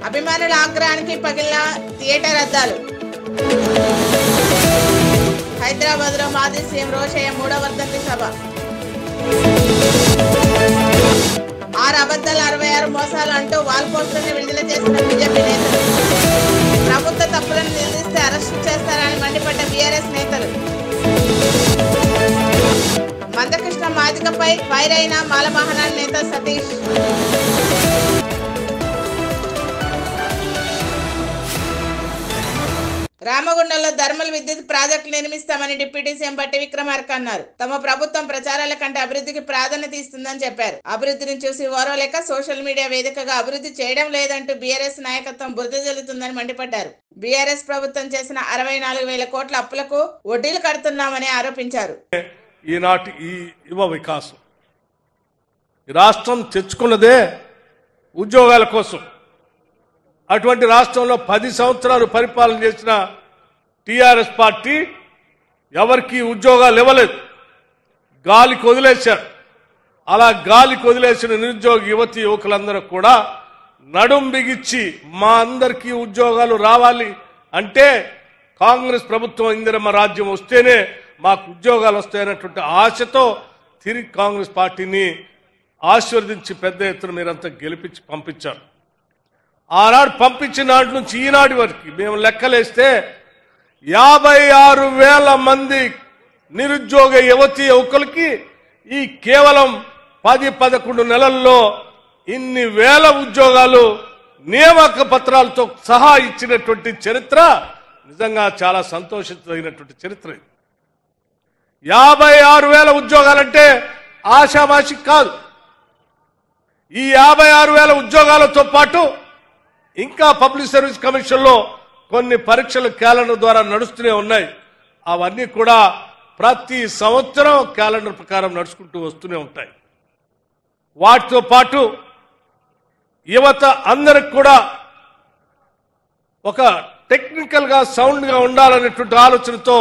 అభిమానుల ఆగ్రహానికి పగిలిన థియేటర్ అద్దాలు. హైదరాబాద్ లో మాజీ సీఎం రోషయ్య 3వ వర్ధంతి సభ. 6 అబద్ధాలు 66 మోసాలు అంటూ వాల్ పోస్టర్ని విడుదల చేసిన బీజేపీ నేతలు. ప్రభుత్వ తప్పులను నిలదీస్తే అరెస్టు చేస్తారని మండిపడ్డ బీఆర్ఎస్ నేతలు. మందకృష్ణ మాదికపై ఫైర్ అయిన మాలమహానాడు నేత సతీష్. రామగుండంలో థర్మల్ విద్యుత్ ప్రాజెక్టులు నిర్మిస్తామని డిప్యూటీ సీఎం బట్టి విక్రమార్క అన్నారు. తమ ప్రభుత్వం ప్రచారాల కంటే అభివృద్ధికి ప్రాధాన్యత ఇస్తుందని చెప్పారు. అభివృద్ధిని చూసి ఓర్వలేక సోషల్ మీడియా వేదికగా అభివృద్ధి చేయడం లేదంటూ బీఆర్ఎస్ నాయకత్వం బురద జల్లుతుందని మండిపడ్డారు. బీఆర్ఎస్ ప్రభుత్వం చేసిన 64,000 కోట్ల అప్పులకు వడ్డీలు కడుతున్నామని ఆరోపించారు. ఈనాటి ఈ యువ వికాసం రాష్ట్రం తెచ్చుకున్నదే ఉద్యోగాల కోసం. అటువంటి రాష్ట్రంలో 10 సంవత్సరాలు పరిపాలన చేసిన టీఆర్ఎస్ పార్టీ ఎవరికి ఉద్యోగాలు ఇవ్వలేదు, గాలికి వదిలేశారు. అలా గాలికి వదిలేసిన నిరుద్యోగ యువతి యువకులందరూ కూడా నడుం బిగిచ్చి మా అందరికీ ఉద్యోగాలు రావాలి అంటే కాంగ్రెస్ ప్రభుత్వం ఇందిరమ్మ రాజ్యం వస్తేనే మాకు ఉద్యోగాలు వస్తాయన్నటువంటి ఆశతో తిరిగి కాంగ్రెస్ పార్టీని ఆశీర్వదించి పెద్ద ఎత్తున మీరంతా గెలిపించి పంపించారు. ఆనాడు పంపించిన నాటి నుంచి ఈనాటి వరకు మేము లెక్కలేస్తే 56,000 మంది నిరుద్యోగ యువతి యువకులకి ఈ కేవలం 10-11 నెలల్లో ఇన్ని వేల ఉద్యోగాలు నియామక పత్రాలతో సహా ఇచ్చినటువంటి చరిత్ర నిజంగా చాలా సంతోషించదగినటువంటి చరిత్ర. 56,000 ఉద్యోగాలంటే ఆషామాషి కాదు. ఈ 56,000 ఉద్యోగాలతో పాటు ఇంకా పబ్లిక్ సర్వీస్ కమిషన్లో కొన్ని పరీక్షలు క్యాలెండర్ ద్వారా నడుస్తూనే ఉన్నాయి. అవన్నీ కూడా ప్రతి సంవత్సరం క్యాలెండర్ ప్రకారం నడుచుకుంటూ వస్తూనే ఉంటాయి. వాటితో పాటు యువత అందరికి కూడా ఒక టెక్నికల్గా సౌండ్గా ఉండాలనేటువంటి ఆలోచనతో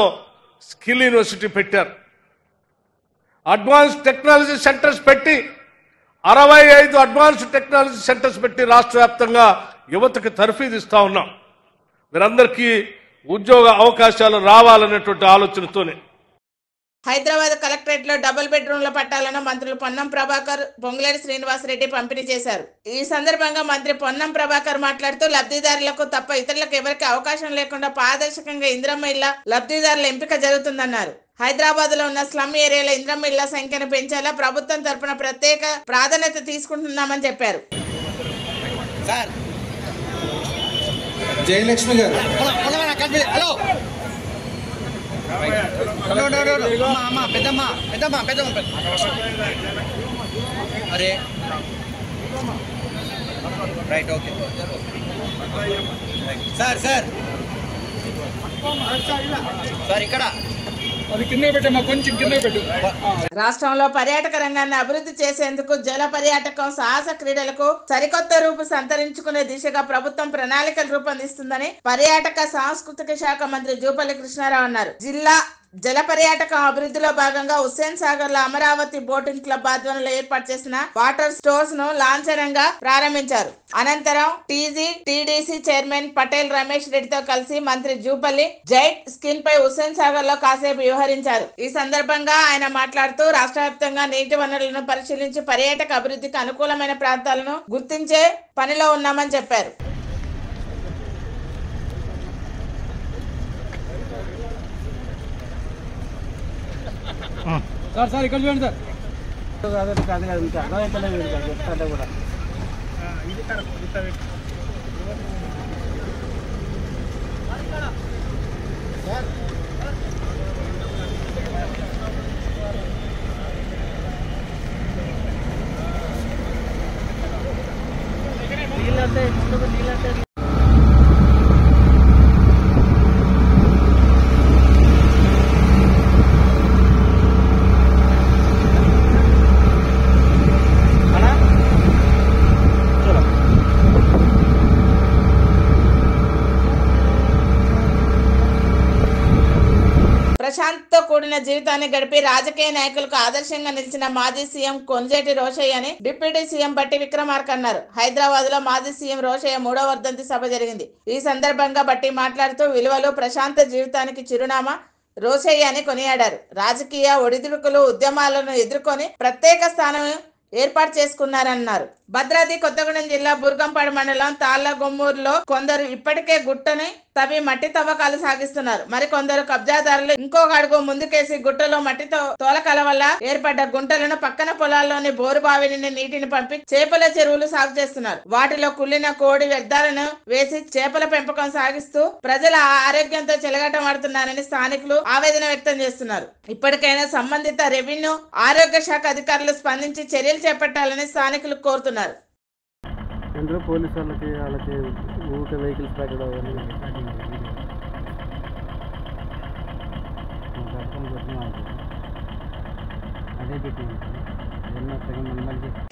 స్కిల్ యూనివర్సిటీ పెట్టారు. అడ్వాన్స్ టెక్నాలజీ సెంటర్స్ పెట్టి 65 అడ్వాన్స్ టెక్నాలజీ సెంటర్స్ పెట్టి రాష్ట్ర వ్యాప్తంగా యువతకు తర్ఫీదు ఇస్తా ఉన్నాం. వీరందరికీ ఉద్యోగ అవకాశాలు రావాలనేటువంటి ఆలోచనతోనే. హైదరాబాద్ కలెక్టరేట్ లో డబుల్ బెడ్రూమ్ల పట్టాలను మంత్రులు పొన్నం ప్రభాకర్, పొంగులేటి శ్రీనివాసరెడ్డి పంపిణీ చేశారు. ఈ సందర్భంగా మంత్రి పొన్నం ప్రభాకర్ మాట్లాడుతూ లబ్ధిదారులకు తప్ప ఇతరులకు ఎవరికి అవకాశం లేకుండా పారదర్శకంగా ఇందిరమ్మ ఇళ్ల లబ్ధిదారుల ఎంపిక జరుగుతుందన్నారు. హైదరాబాద్ లో ఉన్న స్లమ్ ఏరియాలో ఇందిరమ్మ ఇళ్ల సంఖ్యను పెంచేలా ప్రభుత్వం తరపున ప్రత్యేక ప్రాధాన్యత తీసుకుంటున్నామని చెప్పారు. జయలక్ష్మి గారు అరే right okay sir sir sir ఇక్కడ రాష్ట్రంలో పర్యాటక రంగాన్ని అభివృద్ధి చేసేందుకు జల పర్యాటకం, సాహస క్రీడలకు సరికొత్త రూపు సంతరించుకునే దిశగా ప్రభుత్వం ప్రణాళికలు రూపొందిస్తుందని పర్యాటక సాంస్కృతిక శాఖ మంత్రి జూపల్లి కృష్ణారావు అన్నారు. జిల్లా జల పర్యాటకం అభివృద్ధిలో భాగంగా హుస్సేన్ సాగర్ లో అమరావతి బోటింగ్ క్లబ్ ఆధ్వర్యంలో ఏర్పాటు చేసిన వాటర్ స్టోర్స్ ను లాంఛనంగా ప్రారంభించారు. అనంతరం టీడీసీ చైర్మన్ పటేల్ రమేష్ రెడ్డితో కలిసి మంత్రి జూపల్లి జైట్ స్కిన్ పై హుస్సేన్ సాగర్ లో కాసేపు వ్యవహరించారు. ఈ సందర్భంగా ఆయన మాట్లాడుతూ రాష్ట్ర వ్యాప్తంగా నీటి వనరులను పరిశీలించి పర్యాటక అభివృద్ధికి అనుకూలమైన ప్రాంతాలను గుర్తించే పనిలో ఉన్నామని చెప్పారు. సార్ ఇక్కడ చూడండి సార్ కూడా నీళ్ళంటే ప్రశాంత్ తో కూడిన జీవితాన్ని గడిపి రాజకీయ నాయకులకు ఆదర్శంగా నిలిచిన మాజీ సీఎం కొంజేటి రోషయ్య అని డిప్యూటీ సీఎం బట్టి విక్రమార్క అన్నారు. హైదరాబాద్ లో మాజీ సీఎం రోషయ్య 3వ వర్ధంతి సభ జరిగింది. ఈ సందర్భంగా బట్టి మాట్లాడుతూ విలువలు ప్రశాంత జీవితానికి చిరునామా రోషయ్య అని కొనియాడారు. రాజకీయ ఒడిదుడుకులు ఉద్యమాలను ఎదుర్కొని ప్రత్యేక స్థానం ఏర్పాటు చేసుకున్నారన్నారు. భద్రాద్రి కొత్తగూడెం జిల్లా బుర్గంపాడు మండలం తాళ్లగొమ్మూరులో కొందరు ఇప్పటికే గుట్టని తవ్వి మట్టి తవ్వకాలు సాగిస్తున్నారు. మరికొందరు కబ్జాదారులు ఇంకొక అడుగు ముందుకేసి గుట్టలో మట్టితో తోలకల వల్ల ఏర్పడ్డ గుంటలను పక్కన పొలాల్లోని బోరు బావి నుండి నీటిని పంపి చేపల చెరువులు సాగు చేస్తున్నారు. వాటిలో కుళ్ళిన కోడి వ్యర్థాలను వేసి చేపల పెంపకం సాగిస్తూ ప్రజల ఆరోగ్యంతో చెలగాటమాడుతున్నారని స్థానికులు ఆవేదన వ్యక్తం చేస్తున్నారు. ఇప్పటికైనా సంబంధిత రెవెన్యూ ఆరోగ్య శాఖ అధికారులు స్పందించి చర్యలు చేపట్టాలని స్థానికులు కోరుతున్నారు. పోలీసు వాళ్ళకి ఊరికే వెహికల్స్ పెట్టడం అదే పెట్టింది.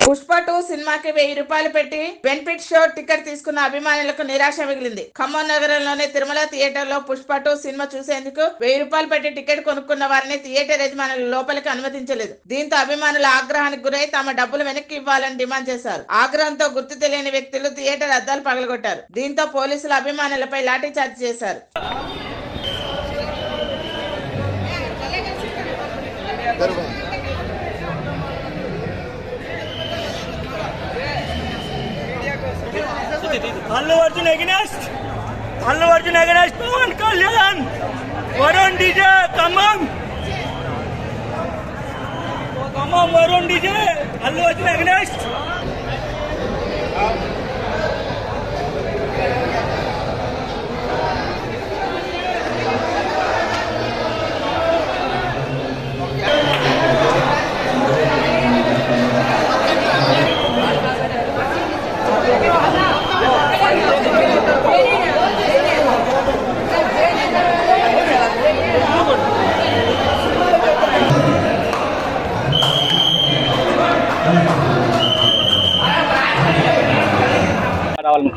పుష్ప 2 సినిమాకి 1000 రూపాయలు పెట్టి బెనిఫిట్ షో టికెట్ తీసుకున్న అభిమానులకు నిరాశ మిగిలింది. ఖమ్మం నగరంలోని తిరుమల థియేటర్ లో పుష్ప 2 సినిమా చూసేందుకు 1000 రూపాయలు పెట్టి టికెట్ కొనుక్కున్న వారిని థియేటర్ యజమానులు లోపలికి అనుమతించలేదు. దీంతో అభిమానుల ఆగ్రహానికి గురై తమ డబ్బులు వెనక్కి ఇవ్వాలని డిమాండ్ చేశారు. ఆగ్రహంతో గుర్తు తెలియని వ్యక్తులు థియేటర్ అద్దాలు పగలగొట్టారు. దీంతో పోలీసులు అభిమానులపై లాఠీ చార్జ్ చేశారు. Allu Arjun against Pawan Kalyan Varun DJ Khammam Varun DJ Allu Arjun against.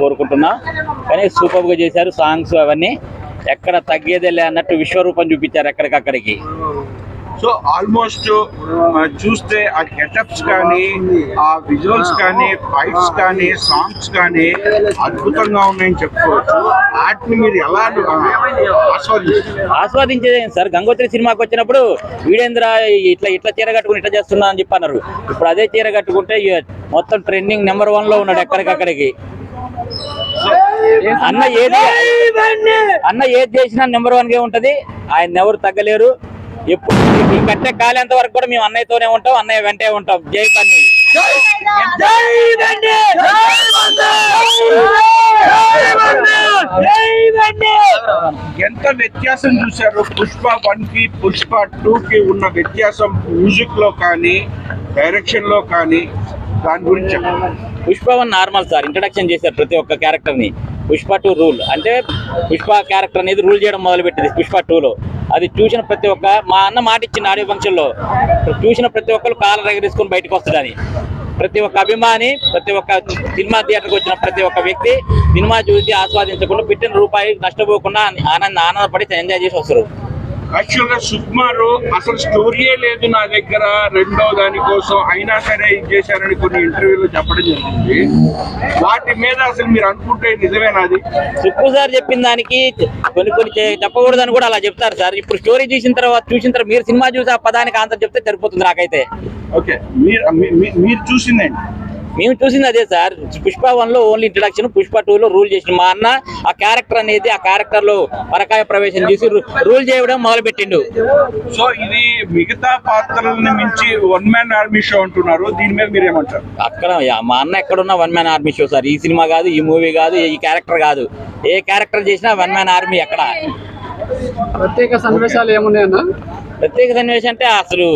కోరుకుంటున్నా కానీ సూపర్ గా చేశారు. సాంగ్స్ అవన్నీ ఎక్కడ తగ్గేదేలే అన్నట్టు విశ్వరూపం చూపించారు ఎక్కడికక్కడికి. సో ఆల్మోస్ట్ చూస్తే ఆ గెటప్స్ కానీ ఆ విజువల్స్ కానీ ఫైట్స్ కానీ సాంగ్స్ కానీ అద్భుతంగా ఉన్నాయని చెప్పుకోవచ్చు. వాటిని మీరు ఎలా ఆస్వాదించేదే సార్. గంగోత్రి సినిమాకి వచ్చినప్పుడు వీడేంద్ర ఇట్లా చీర కట్టుకుని ఇట్లా చేస్తున్నా అని చెప్పి అన్నారు. ఇప్పుడు అదే చీర కట్టుకుంటే మొత్తం ట్రెండింగ్ నెంబర్ 1 లో ఉన్నాడు ఎక్కడికక్కడికి. అన్న ఏది చేసినా నెంబర్ 1 గా ఉంటది. ఆయన ఎవరు తగ్గలేరు. ఎప్పుడు ఈ కట్టే కాలేంత వరకు కూడా మేము అన్నయ్యతోనే ఉంటాం, అన్నయ్య వెంటే ఉంటాం. జై బన్నీ. ఎంత వ్యత్యాసం చూశారు పుష్ప 1 కి పుష్ప 2 కి ఉన్న వ్యత్యాసం మ్యూజిక్ లో కానీ డైరెక్షన్ లో కానీ దాని గురించి చెప్పండి. పుష్ప 1 నార్మల్ సార్, ఇంట్రడక్షన్ చేశారు ప్రతి ఒక్క క్యారెక్టర్ ని. పుష్ప 2 రూల్ అంటే పుష్ప క్యారెక్టర్ అనేది రూల్ చేయడం మొదలు పెట్టింది పుష్ప 2లో. అది చూసిన ప్రతి ఒక్క మా అన్న మాట ఇచ్చిన ఆడియో ఫంక్షన్ లో చూసిన ప్రతి ఒక్కరు కాలర్ ఎగరేసుకొని బయటకు వస్తుందని. ప్రతి ఒక్క అభిమాని, ప్రతి ఒక్క సినిమా థియేటర్కి వచ్చిన ప్రతి ఒక్క వ్యక్తి సినిమా చూసి ఆస్వాదించకుండా పెట్టిన రూపాయి నష్టపోకుండా ఆనందపడి ఎంజాయ్ చేసి వస్తారు. యాక్చువల్ గా సుకుమారు అసలు స్టోరీయే లేదు నా దగ్గర, రెండో దానికోసం అయినా సరే ఇది చేశారని కొన్ని ఇంటర్వ్యూలో చెప్పడం జరిగింది. వాటి మీద అసలు మీరు అనుకుంటే నిజమేనాది? సుక్కు సార్ చెప్పిన దానికి కొన్ని చెప్పకూడదని కూడా అలా చెప్తారు సార్. ఇప్పుడు స్టోరీ చూసిన తర్వాత మీరు సినిమా చూసి ఆ పదానికి ఆన్సర్ చెప్తే సరిపోతుంది నాకైతే. ఓకే, మీరు చూసిందండి? మేము చూసింది అదే సార్. పుష్ప 1లో ఓన్లీ ఇంట్రడక్షన్, పుష్ప 2లో రూల్ చేసిన మా అన్న ఆ క్యారెక్టర్ అనేది ఆ క్యారెక్టర్ లో పరకాయ ప్రవేశం చేసి రూల్ చేయడం మొదలు పెట్టిండు. సో ఇది మిగతా పాత్రలను మించి 1 మ్యాన్ ఆర్మీ షో అంటున్నారు, దీని మీద మీరు ఏమంటారు? అక్కడ మా అన్న ఎక్కడున్నా 1 మ్యాన్ ఆర్మీ షో సార్. ఈ సినిమా కాదు, ఈ మూవీ కాదు, ఈ క్యారెక్టర్ కాదు, ఏ క్యారెక్టర్ చేసినా 1 మ్యాన్ ఆర్మీ. ఎక్కడ ప్రత్యేక సన్నివేశాలు ఏమున్నాయన్నా? ప్రత్యేక సన్నివేశం అంటే అసలు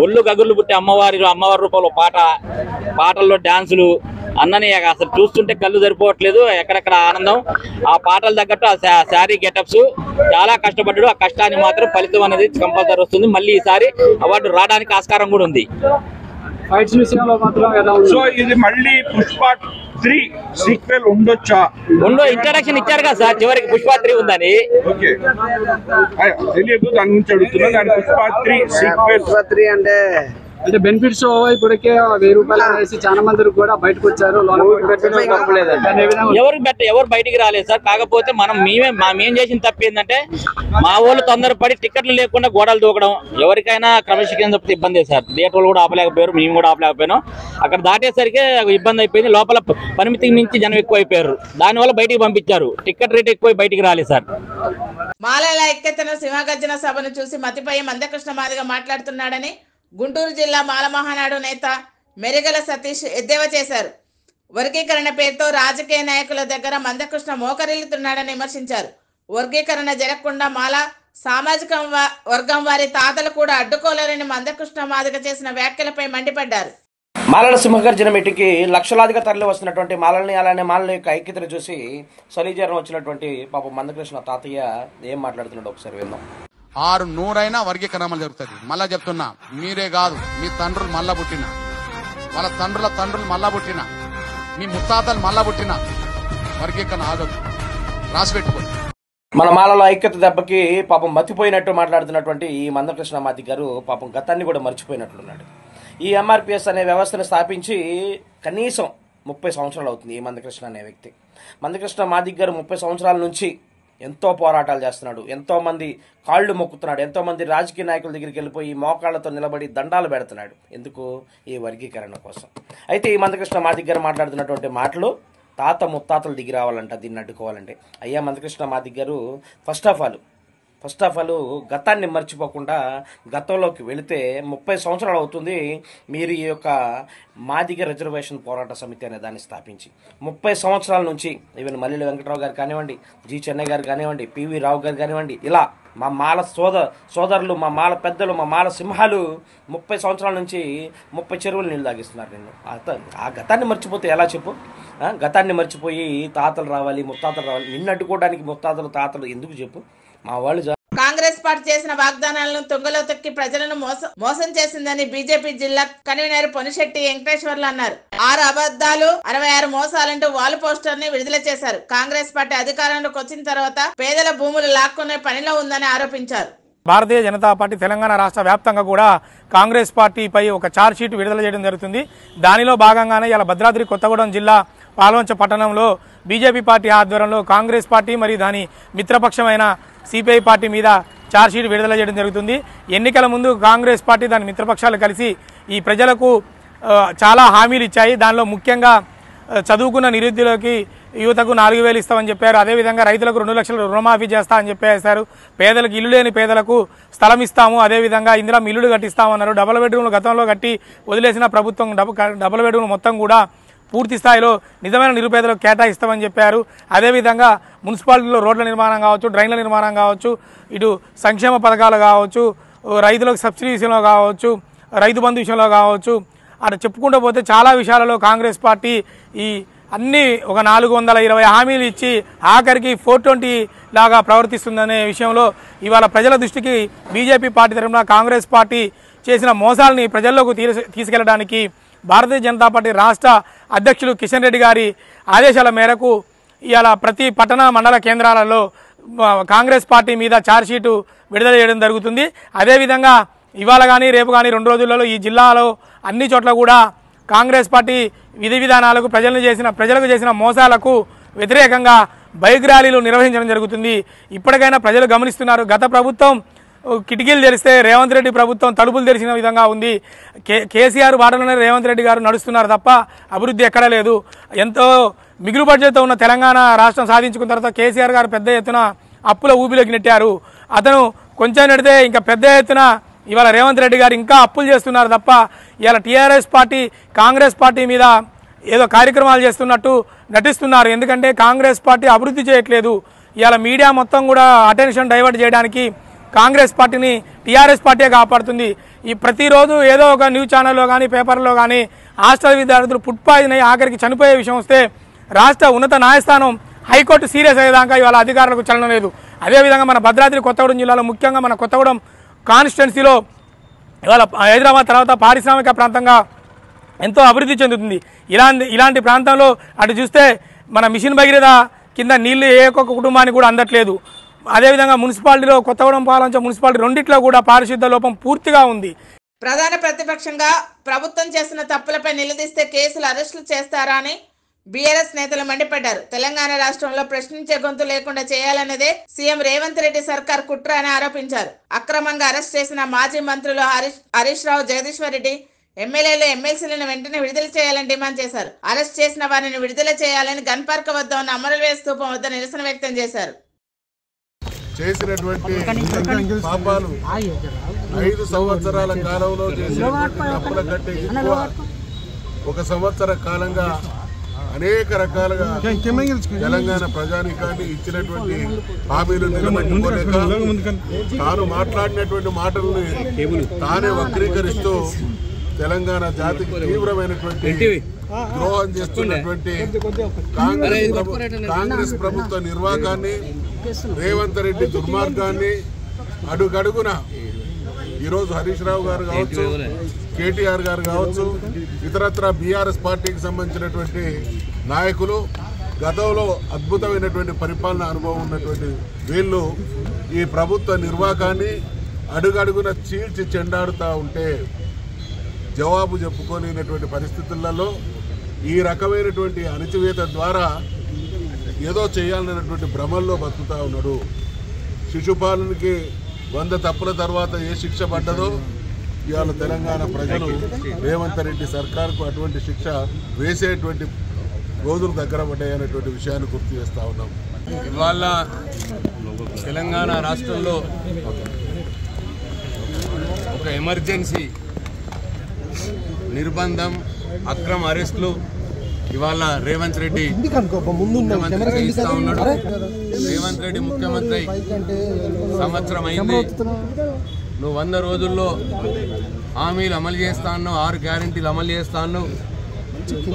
ఒళ్ళు గగుర్లు పుట్టి అమ్మవారి రూపంలో పాటల్లో డాన్సులు అన్నని అసలు చూస్తుంటే కళ్ళు సరిపోవట్లేదు. ఎక్కడెక్కడ ఆనందం. ఆ పాటలు తగ్గట్టు ఆ శారీ గెటప్స్ చాలా కష్టపడ్డాడు. ఆ కష్టాన్ని మాత్రం ఫలితం అనేది కంపల్సరీ వస్తుంది. మళ్ళీ ఈసారి అవార్డు రావడానికి ఆస్కారం కూడా ఉంది. ఫైట్స్ విషయంలో మాత్రం ఎలా ఉంది? సో ఇది మళ్ళీ పుష్ప 3 సీక్వెల్ ఉండొచ్చా? ఇంట్రడక్షన్ ఇచ్చారు కదా సార్ చివరికి పుష్ప 3 ఉందని. ఓకే, తెలియదు, దాని గురించి అడుగుతున్నా. దాని పుష్ప 3 సీక్వెల్ అంటే బెనిఫిట్స్ ఇప్పటికే 1000 రూపాయలు వేసి చాలా మంది కూడా బయటకు వచ్చారు. ఎవరు బయటికి రాలేదు సార్. కాకపోతే మేం చేసిన తప్పు ఏంటంటే మా వాళ్ళు తొందరపడి టికెట్లు లేకుండా గోడలు దూకడం. ఎవరికైనా క్రమశిక్షణ తప్పితే ఇబ్బంది సార్. థియేటర్ కూడా ఆపలేకపోయారు, మేము కూడా ఆపలేకపోయాం. అక్కడ దాటేసరికి ఇబ్బంది అయిపోయింది. లోపల పరిమితికి మించి జనం ఎక్కువ అయిపోయారు. దానివల్ల బయటికి పంపించారు. టికెట్ రేట్ ఎక్కువ బయటికి రాలేదు సార్. మాలల ఐక్యతన సింహగర్జన సభను చూసి మతిపై మందకృష్ణ మాదిగ మాట్లాడుతున్నాడని గుంటూరు జిల్లా మాల మహానాడు నేత మెరిగల సతీష్ ఎద్దేవా చేశారు. వర్గీకరణ పేరుతో రాజకీయ నాయకుల దగ్గర మందకృష్ణ మోకరిల్లుతున్నాడని విమర్శించారు. వర్గీకరణ జరగకుండా మాల సామాజిక వర్గం వారి తాతలు కూడా అడ్డుకోలేరని మందకృష్ణ మాదిగ చేసిన వ్యాఖ్యలపై మండిపడ్డారు. మాలల సింహగర్జన మీటింగ్కి లక్షలాదిగా తరలి వస్తున్నటువంటి మాలల్ని అలానే మాలల యొక్క ఐక్యతను చూసి సలీజారం వచ్చినటువంటి పాపం మందకృష్ణ తాతయ్య ఏం మాట్లాడుతున్నాడు ఒకసారి విందాం. 600 వర్గీకరణ జరుగుతుంది. మళ్ళా చెప్తున్నా, మీరే కాదు, మీ తండ్రులు మళ్ళా పుట్టిన, వాళ్ళ తండ్రులు మళ్ళా పుట్టిన, మీ ముత్తాతలు మళ్ళా పుట్టిన వర్గీకరణ ఆగదు. రాసి పెట్టుకోండి. మన మాలలో ఐక్యత దెబ్బకి పాపం మతిపోయినట్టు మాట్లాడుతున్నటువంటి ఈ మందకృష్ణ మాదిగ గారు పాపం గతాన్ని కూడా మర్చిపోయినట్లున్నాడు. ఈ ఎంఆర్పిఎస్ అనే వ్యవస్థను స్థాపించి కనీసం 30 సంవత్సరాలు అవుతుంది. ఈ మందకృష్ణ అనే వ్యక్తి, మందకృష్ణ మాదిగ గారు 30 సంవత్సరాల నుంచి ఎంతో పోరాటాలు చేస్తున్నాడు. ఎంతో మంది కాళ్ళు మొక్కుతున్నాడు. ఎంతో మంది రాజకీయ నాయకుల దగ్గరికి వెళ్ళిపోయి మోకాళ్లతో నిలబడి దండాలు పెడుతున్నాడు. ఎందుకు? ఈ వర్గీకరణ కోసం. అయితే ఈ మందకృష్ణ మాదిగ గారు మాట్లాడుతున్నటువంటి మాటలు తాత ముత్తాతలు దిగి రావాలంట దీన్ని అడ్డుకోవాలంటే. అయ్యా మందకృష్ణ మాదిగ గారు ఫస్ట్ ఆఫ్ ఆల్ గతాన్ని మర్చిపోకుండా గతంలోకి వెళితే 30 సంవత్సరాలు అవుతుంది మీరు ఈ యొక్క మాదిగ రిజర్వేషన్ పోరాట సమితి అనే దాన్ని స్థాపించి. 30 సంవత్సరాల నుంచి ఈవెన్ మల్లెల వెంకటరావు గారు కానివ్వండి, జి చెన్నై గారు కానివ్వండి, పివి రావు గారు కానివ్వండి, ఇలా మా మాల సోదరులు, మా మాల పెద్దలు, మా మాల సింహాలు 30 సంవత్సరాల నుంచి 30 చెరువులు నీళ్ళు తాగిస్తున్నారు. నిన్ను ఆ గతాన్ని మర్చిపోతే ఎలా చెప్పు? గతాన్ని మర్చిపోయి తాతలు రావాలి, ముత్తాతలు రావాలి, నిన్ను అడ్డుకోవడానికి ముత్తాతలు తాతలు ఎందుకు చెప్పు? మా వాళ్ళు కాంగ్రెస్ పార్టీ చేసిన వాగ్దానాలను తుంగలో తొక్కి ప్రజలను మోసం చేసిందని బీజేపీ జిల్లా కన్వీనర్ పొనిశెట్టి వెంకటేశ్వర్లు అన్నారు. 6 అబద్దాలు 66 మోసాలంటూ వాల్ పోస్టర్ ని విడుదల చేశారు. కాంగ్రెస్ పార్టీ అధికారంలోకి వచ్చిన తర్వాత పేదల భూములు లాక్కునే పనిలో ఉందని ఆరోపించారు. భారతీయ జనతా పార్టీ తెలంగాణ రాష్ట్ర వ్యాప్తంగా కూడా కాంగ్రెస్ పార్టీపై ఒక ఛార్జ్ షీట్ విడుదల చేయడం జరుగుతుంది. దానిలో భాగంగానే ఇలా భద్రాద్రి కొత్తగూడెం జిల్లా పాల్వంచ పట్టణంలో బీజేపీ పార్టీ ఆధ్వర్యంలో కాంగ్రెస్ పార్టీ మరియు దాని మిత్రపక్షమైన సిపిఐ పార్టీ మీద ఛార్జ్ షీట్ విడుదల చేయడం జరుగుతుంది. ఎన్నికల ముందు కాంగ్రెస్ పార్టీ దాని మిత్రపక్షాలు కలిసి ఈ ప్రజలకు చాలా హామీలు ఇచ్చాయి. దానిలో ముఖ్యంగా చదువుకున్న నిరుద్యోగులకి యువతకు 4000 ఇస్తామని చెప్పారు. అదేవిధంగా రైతులకు 2 లక్షల రుణమాఫీ చేస్తా అని చెప్పేశారు. పేదలకు ఇల్లు లేని పేదలకు స్థలం ఇస్తాము, అదేవిధంగా ఇందిరా ఇల్లులు కట్టిస్తామన్నారు. డబుల్ బెడ్రూమ్లు గతంలో కట్టి వదిలేసిన ప్రభుత్వం డబుల్ బెడ్రూమ్ మొత్తం కూడా పూర్తి స్థాయిలో నిజమైన నిరుపేదలకు కేటాయిస్తామని చెప్పారు. అదేవిధంగా మున్సిపాలిటీలో రోడ్ల నిర్మాణం కావచ్చు, డ్రైన్ల నిర్మాణం కావచ్చు, ఇటు సంక్షేమ పథకాలు కావచ్చు, రైతులకు సబ్సిడీ విషయంలో కావచ్చు, రైతు బంధు విషయంలో కావచ్చు, అటు చెప్పుకుంటూ పోతే చాలా విషయాలలో కాంగ్రెస్ పార్టీ ఈ అన్ని ఒక 420 హామీలు ఇచ్చి ఆఖరికి 420 లాగా ప్రవర్తిస్తుందనే విషయంలో ఇవాళ ప్రజల దృష్టికి బీజేపీ పార్టీ తరఫున కాంగ్రెస్ పార్టీ చేసిన మోసాలని ప్రజల్లోకి తీసుకెళ్లడానికి భారతీయ జనతా పార్టీ రాష్ట్ర అధ్యక్షులు కిషన్ రెడ్డి గారి ఆదేశాల మేరకు ఇవాళ ప్రతి పట్టణ మండల కేంద్రాలలో కాంగ్రెస్ పార్టీ మీద ఛార్జ్ షీటు విడుదల చేయడం జరుగుతుంది. అదేవిధంగా ఇవాళ కానీ రేపు కానీ 2 రోజులలో ఈ జిల్లాలో అన్ని చోట్ల కూడా కాంగ్రెస్ పార్టీ విధి విధానాలకు ప్రజలకు చేసిన మోసాలకు వ్యతిరేకంగా బైక్ ర్యాలీలు నిర్వహించడం జరుగుతుంది. ఇప్పటికైనా ప్రజలు గమనిస్తున్నారు. గత ప్రభుత్వం కిటికీలు తెరిస్తే రేవంత్ రెడ్డి ప్రభుత్వం తలుపులు తెరిచిన విధంగా ఉంది. కేసీఆర్ బాటలోనే రేవంత్ రెడ్డి గారు నడుస్తున్నారు తప్ప అభివృద్ధి ఎక్కడా లేదు. ఎంతో మిగులు బడ్జెట్తో ఉన్న తెలంగాణ రాష్ట్రం సాధించుకున్న తర్వాత కేసీఆర్ గారు పెద్ద ఎత్తున అప్పుల ఊబిలోకి నెట్టారు. అతను కొంచెం నెడితే ఇంకా పెద్ద ఎత్తున ఇవాళ రేవంత్ రెడ్డి గారు ఇంకా అప్పులు చేస్తున్నారు తప్ప ఇవాళ టీఆర్ఎస్ పార్టీ కాంగ్రెస్ పార్టీ మీద ఏదో కార్యక్రమాలు చేస్తున్నట్టు నటిస్తున్నారు. ఎందుకంటే కాంగ్రెస్ పార్టీ అభివృద్ధి చేయట్లేదు. ఇవాళ మీడియా మొత్తం కూడా అటెన్షన్ డైవర్ట్ చేయడానికి కాంగ్రెస్ పార్టీని టీఆర్ఎస్ పార్టీ కాపాడుతుంది. ఈ ప్రతిరోజు ఏదో ఒక న్యూస్ ఛానల్లో కానీ పేపర్లో కానీ హాస్టల్ విద్యార్థులు ఫుడ్ పాయిజన్ అయ్యి ఆఖరికి చనిపోయే విషయం వస్తే రాష్ట్ర ఉన్నత న్యాయస్థానం హైకోర్టు సీరియస్ అయ్యేదాకా ఇవాళ అధికారులకు చలనం లేదు. అదేవిధంగా మన భద్రాద్రి కొత్తగూడెం జిల్లాలో ముఖ్యంగా మన కొత్తగూడెం కాన్స్టిట్యున్సీలో ఇవాళ హైదరాబాద్ తర్వాత పారిశ్రామిక ప్రాంతంగా ఎంతో అభివృద్ధి చెందుతుంది. ఇలాంటి ప్రాంతంలో అటు చూస్తే మన మిషన్ భగీరథ కింద నీళ్లు ఏ ఒక్క కుటుంబానికి కూడా అందట్లేదు. అదేవిధంగా మున్సిపాలిటీలో కొత్తగూడెం పాలవంచ మున్సిపాలిటీ రెండిట్లో కూడా పారిశుద్ధ లోపం పూర్తిగా ఉంది. ప్రధాన ప్రతిపక్షంగా ప్రభుత్వం చేస్తున్న తప్పులపై నిలదీస్తే కేసులు అరెస్టులు చేస్తారా అని బీఆర్ఎస్ నేతలు మండిపడ్డారు. తెలంగాణ రాష్ట్రంలో ప్రశ్నించే గొంతు లేకుండా చేయాలన్నదే సీఎం రేవంత్ రెడ్డి సర్కార్ కుట్ర అని ఆరోపించారు. అక్రమంగా అరెస్ట్ చేసిన మాజీ మంత్రులు హరీష్ రావు, జగదీశ్వర్ రెడ్డి, ఎమ్మెల్యేలు, ఎమ్మెల్సీలను వెంటనే విడుదల చేయాలని డిమాండ్ చేశారు. అరెస్ట్ చేసిన వారిని విడుదల చేయాలని గన్ పార్క్ వద్ద ఉన్న అమరవీర స్తూపం వద్ద నిరసన వ్యక్తం చేశారు. చేసినటువంటి పాపాలు 5 సంవత్సరాల కాలంలో చేసినటువంటి తప్పుల కంటే ఎక్కువ 1 సంవత్సర కాలంగా అనేక రకాలుగా తెలంగాణ ప్రజానీకాన్ని ఇచ్చినటువంటి హామీలు నిలబెట్టుకోలేక తాను మాట్లాడినటువంటి మాటల్ని తానే వక్రీకరిస్తూ తెలంగాణ జాతికి తీవ్రమైనటువంటి ద్రోహం చేస్తున్నటువంటి కాంగ్రెస్ ప్రభుత్వ నిర్వాకాన్ని, రేవంత్ రెడ్డి దుర్మార్గాన్ని అడుగడుగున ఈరోజు హరీష్ రావు గారు కావచ్చు, కేటీఆర్ గారు కావచ్చు, ఇతరత్ర బీఆర్ఎస్ పార్టీకి సంబంధించినటువంటి నాయకులు గతంలో అద్భుతమైనటువంటి పరిపాలన అనుభవం ఉన్నటువంటి వీళ్ళు ఈ ప్రభుత్వ నిర్వాకాన్ని అడుగడుగున చీల్చి చెండాడుతూ ఉంటే జవాబు చెప్పుకోలేనటువంటి పరిస్థితులలో ఈ రకమైనటువంటి అణచివేత ద్వారా ఏదో చేయాలన్నటువంటి భ్రమల్లో బతుకుతా ఉన్నాడు. శిశుపాలనకి 100 తప్పుల తర్వాత ఏ శిక్ష పడ్డదో ఇవాళ తెలంగాణ ప్రజలు రేవంత్ రెడ్డి సర్కార్కు అటువంటి శిక్ష వేసేటువంటి రోజులు దగ్గర పడ్డాయనేటువంటి విషయాన్ని గుర్తు చేస్తూ ఉన్నాం. ఇవాళ తెలంగాణ రాష్ట్రంలో ఒక ఎమర్జెన్సీ నిర్బంధం, అక్రమ అరెస్టులు ఇవాళ రేవంత్ రెడ్డి ముఖ్యమంత్రి చేయిస్తా ఉన్నాడు. రేవంత్ రెడ్డి ముఖ్యమంత్రి సంవత్సరం అయింది. నువ్వు 100 రోజుల్లో హామీలు అమలు చేస్తా ఉన్నావు, 6 గ్యారెంటీలు అమలు చేస్తా ఉన్నావు.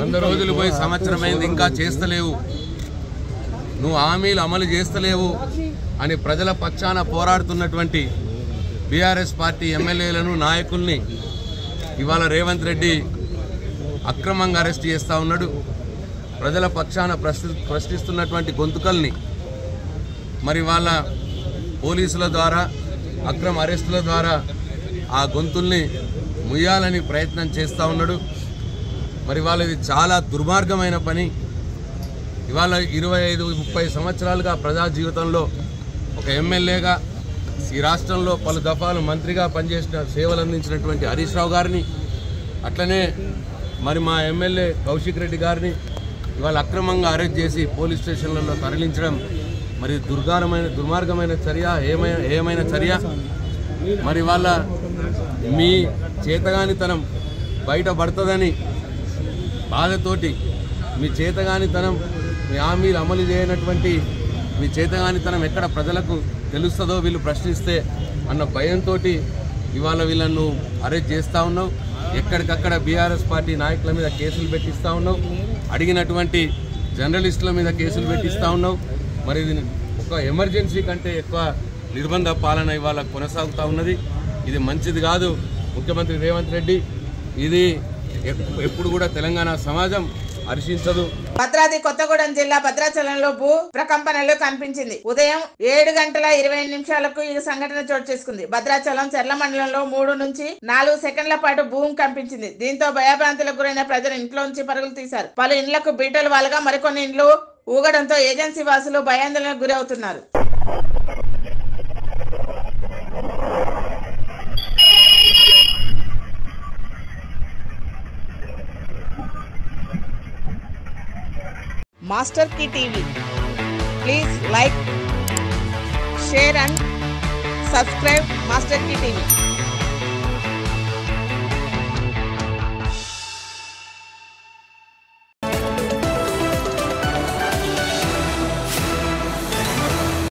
100 రోజులు పోయి సంవత్సరం అయింది, ఇంకా చేస్తలేవు. నువ్వు హామీలు అమలు చేస్తలేవు అని ప్రజల పక్షాన పోరాడుతున్నటువంటి బీఆర్ఎస్ పార్టీ ఎమ్మెల్యేలను, నాయకుల్ని ఇవాళ రేవంత్ రెడ్డి అక్రమంగా అరెస్ట్ చేస్తూ ఉన్నాడు. ప్రజల పక్షాన ప్రశ్నిస్తున్నటువంటి గొంతుకల్ని మరి వాళ్ళ పోలీసుల ద్వారా, అక్రమ అరెస్టుల ద్వారా ఆ గొంతుల్ని ముయ్యాలని ప్రయత్నం చేస్తూ ఉన్నాడు. మరి వాళ్ళది చాలా దుర్మార్గమైన పని. ఇవాళ 25-30 సంవత్సరాలుగా ప్రజా జీవితంలో ఒక ఎమ్మెల్యేగా ఈ రాష్ట్రంలో పలు దఫాలు మంత్రిగా పనిచేసిన, సేవలు అందించినటువంటి హరీష్ రావు గారిని, అట్లనే మరి మా ఎమ్మెల్యే కౌశిక్ రెడ్డి గారిని ఇవాళ అక్రమంగా అరెస్ట్ చేసి పోలీస్ స్టేషన్లలో తరలించడం మరి దుర్మార్గమైన చర్య, ఏమైన చర్య. మరి వాళ్ళ మీ చేతగానితనం బయటపడుతుందని బాధతోటి, మీ చేతగానితనం, మీ హామీలు అమలు చేయనటువంటి మీ చేతగానితనం ఎక్కడ ప్రజలకు తెలుస్తుందో వీళ్ళు ప్రశ్నిస్తే అన్న భయంతో ఇవాళ వీళ్ళను అరెస్ట్ చేస్తూ ఉన్నావు. ఎక్కడికక్కడ బీఆర్ఎస్ పార్టీ నాయకుల మీద కేసులు పెట్టిస్తూ ఉన్నావు. అడిగినటువంటి జర్నలిస్టుల మీద కేసులు పెట్టిస్తూ ఉన్నావు. మరి ఇది ఒక ఎమర్జెన్సీ కంటే ఎక్కువ నిర్బంధ పాలన ఇవాళ కొనసాగుతూ ఉన్నది. ఇది మంచిది కాదు ముఖ్యమంత్రి రేవంత్ రెడ్డి. ఇది ఎప్పుడు కూడా తెలంగాణ సమాజం హర్షించదు. భద్రాద్రి కొత్తగూడెం జిల్లా భద్రాచలంలో భూ ప్రకంపనలు కనిపించింది. ఉదయం 7:20 ఈ సంఘటన చోటు చేసుకుంది. భద్రాచలం చెర్ల మండలంలో 3 నుంచి 4 సెకండ్ల పాటు భూమి కంపించింది. దీంతో భయభ్రాంతులకు గురైన ప్రజలు ఇంట్లోంచి పరుగులు తీశారు. పలు ఇండ్లకు బీటలు వాలగా మరికొన్ని ఇండ్లు ఊగడంతో ఏజెన్సీ వాసులు భయాందోళనకు గురవుతున్నారు. Master Key TV. Please like, share and subscribe Master Key TV.